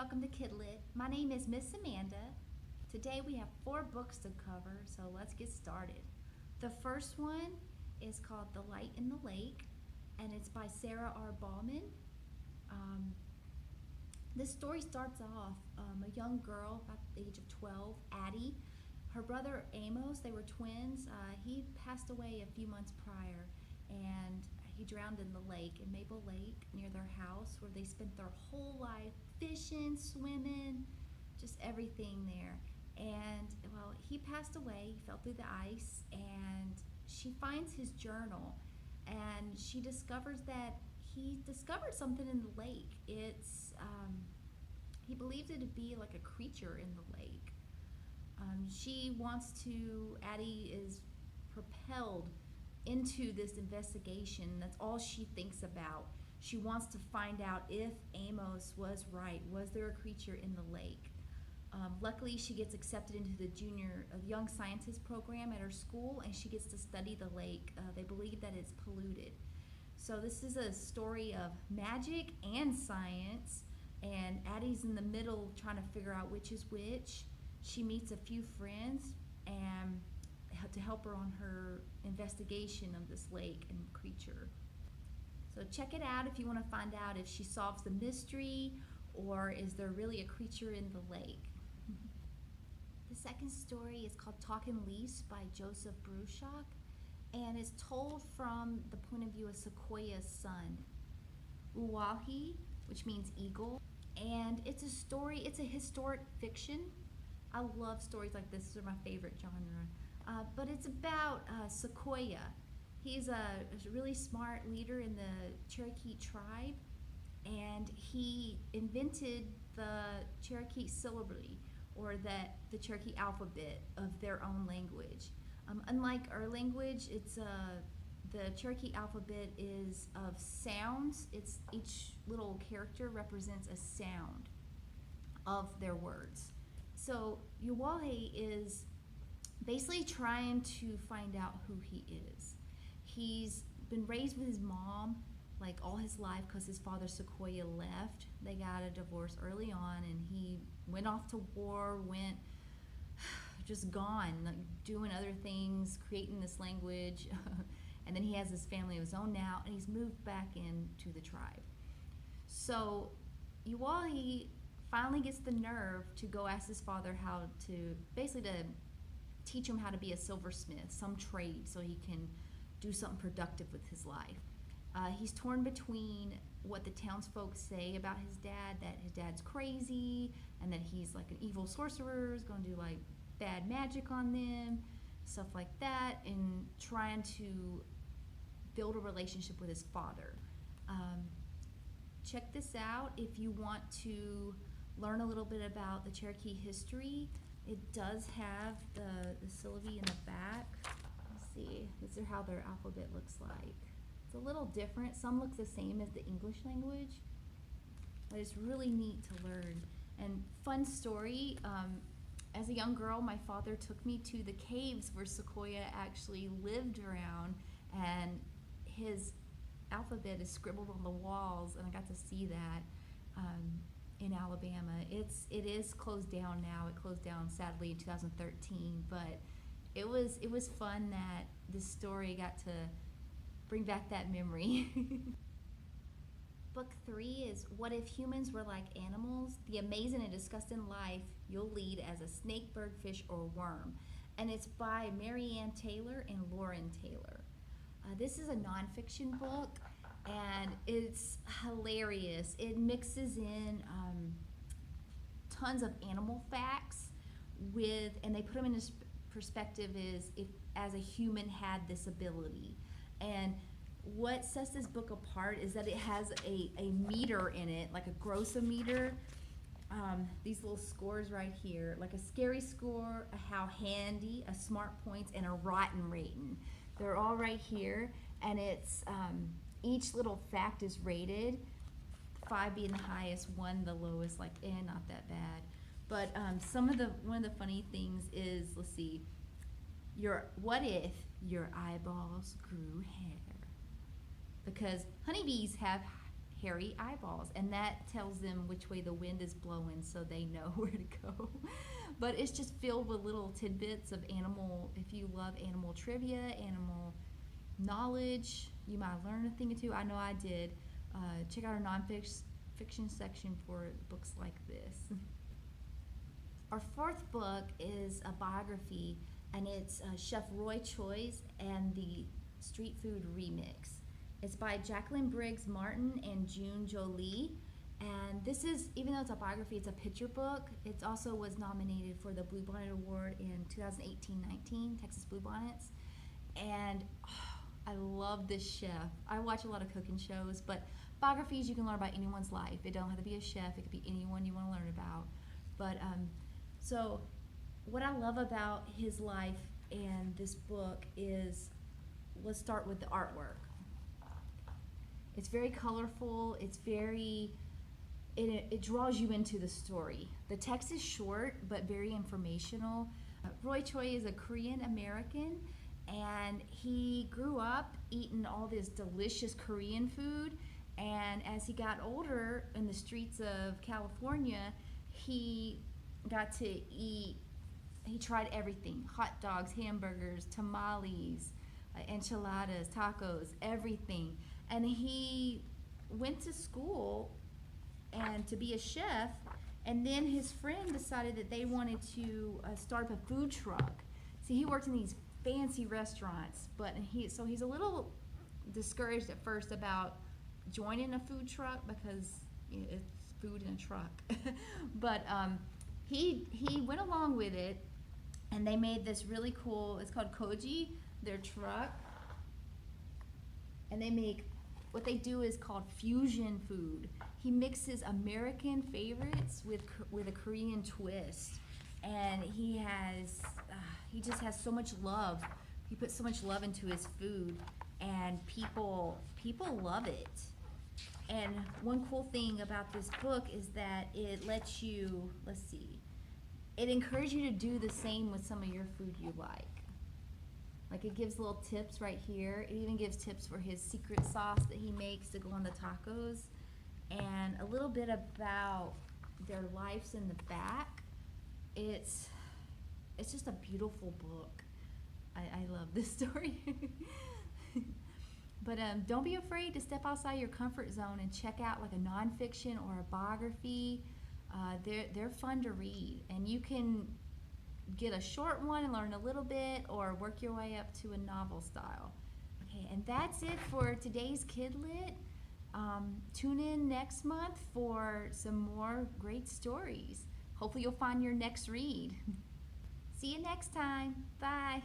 welcome to Kidlit. My name is Miss Amanda. Today we have 4 books to cover, so let's get started. The first one is called The Light in the Lake, and it's by Sarah R. Baughman. This story starts off a young girl about the age of 12, Addie. Her brother Amos, they were twins. He passed away a few months prior, and he drowned in the lake, in Maple Lake, near their house, where they spent their whole life fishing, swimming, just everything there. And, well, he passed away, he fell through the ice, and she finds his journal, and she discovers that he discovered something in the lake. He believed it to be like a creature in the lake. Addie is propelled into this investigation. That's all she thinks about. She wants to find out if Amos was right. Was there a creature in the lake? Luckily, she gets accepted into the young scientist program at her school, and she gets to study the lake. They believe that it's polluted. So this is a story of magic and science, and Addie's in the middle trying to figure out which is which. She meets a few friends and to help her on her investigation of this lake and creature. So check it out if you want to find out if she solves the mystery or is there really a creature in the lake. The second story is called Talking Leaves by Joseph Bruchac, and it's told from the point of view of Sequoyah's son, Uwahi, which means eagle. And it's a historic fiction. I love stories like this. These are my favorite genre. But it's about Sequoyah. He's a really smart leader in the Cherokee tribe, and he invented the Cherokee syllabary, or the Cherokee alphabet of their own language. Unlike our language, the Cherokee alphabet is of sounds. Each little character represents a sound of their words. So Uwahi is basically trying to find out who he is. He's been raised with his mom like all his life because his father Sequoyah left. They got a divorce early on, and he went off to war, went just gone, like doing other things, creating this language. And then he has his family of his own now, and he's moved back into the tribe. So Uwahi finally gets the nerve to go ask his father how to teach him how to be a silversmith, some trade, so he can do something productive with his life. He's torn between what the townsfolk say about his dad, that his dad's crazy and that he's like an evil sorcerer, is going to do like bad magic on them, stuff like that, and trying to build a relationship with his father. Check this out if you want to learn a little bit about the Cherokee history. It does have the syllabi in the back. Let's see, these are how their alphabet looks like. It's a little different. Some look the same as the English language, but it's really neat to learn. And fun story, as a young girl, my father took me to the caves where Sequoyah actually lived around, and his alphabet is scribbled on the walls, and I got to see that in Alabama. It is closed down now. It closed down sadly in 2013, but it was fun that this story got to bring back that memory. Book 3 is What If Humans Were Like Animals? The Amazing and Disgusting Life You'll Lead as a Snake, Birdfish, or Worm. And it's by Marianne Taylor and Lauren Taylor. This is a nonfiction book, and it's hilarious. It mixes in tons of animal facts and they put them in this perspective as a human had this ability. And what sets this book apart is that it has a meter in it, like a grossometer. These little scores right here, like a scary score, a how handy, a smart points, and a rotten rating. They're all right here, and it's each little fact is rated, 5 being the highest, 1 the lowest, like not that bad. But one of the funny things is, let's see, what if your eyeballs grew hair? Because honeybees have hairy eyeballs, and that tells them which way the wind is blowing so they know where to go. But it's just filled with little tidbits of animal. If you love animal trivia, animal knowledge, you might learn a thing or two. I know I did. Check out our nonfiction section for books like this. Our fourth book is a biography, and it's Chef Choi's and the Street Food Remix. It's by Jacqueline Briggs Martin and June Jolie. And this is, even though it's a biography, it's a picture book. It also was nominated for the Bluebonnet Award in 2018-19, Texas Bluebonnets. And I love this chef. I watch a lot of cooking shows, but biographies, you can learn about anyone's life. It don't have to be a chef. It could be anyone you want to learn about. But so what I love about his life and this book is, let's start with the artwork. It's very colorful. It's very, it draws you into the story. The text is short but very informational. Roy Choi is a Korean American, and he grew up eating all this delicious Korean food. And as he got older in the streets of California, he got to eat, he tried everything: hot dogs, hamburgers, tamales, enchiladas, tacos, everything. And he went to school and to be a chef, and then his friend decided that they wanted to start up a food truck. See, he worked in these fancy restaurants, but he's a little discouraged at first about joining a food truck because it's food in a truck. But he went along with it, and they made this really cool, it's called Koji, their truck. And they make, what they do is called fusion food. He mixes American favorites with a Korean twist. And he just has so much love. He puts so much love into his food, and people love it. And one cool thing about this book is that it lets you, it encourages you to do the same with some of your food you like. Like, it gives little tips right here. It even gives tips for his secret sauce that he makes to go on the tacos, and a little bit about their lives in the back. It's just a beautiful book. I love this story. But don't be afraid to step outside your comfort zone and check out like a nonfiction or a biography. They're fun to read, and you can get a short one and learn a little bit, or work your way up to a novel style. Okay, and that's it for today's Kidlit. Tune in next month for some more great stories. Hopefully you'll find your next read. See you next time. Bye.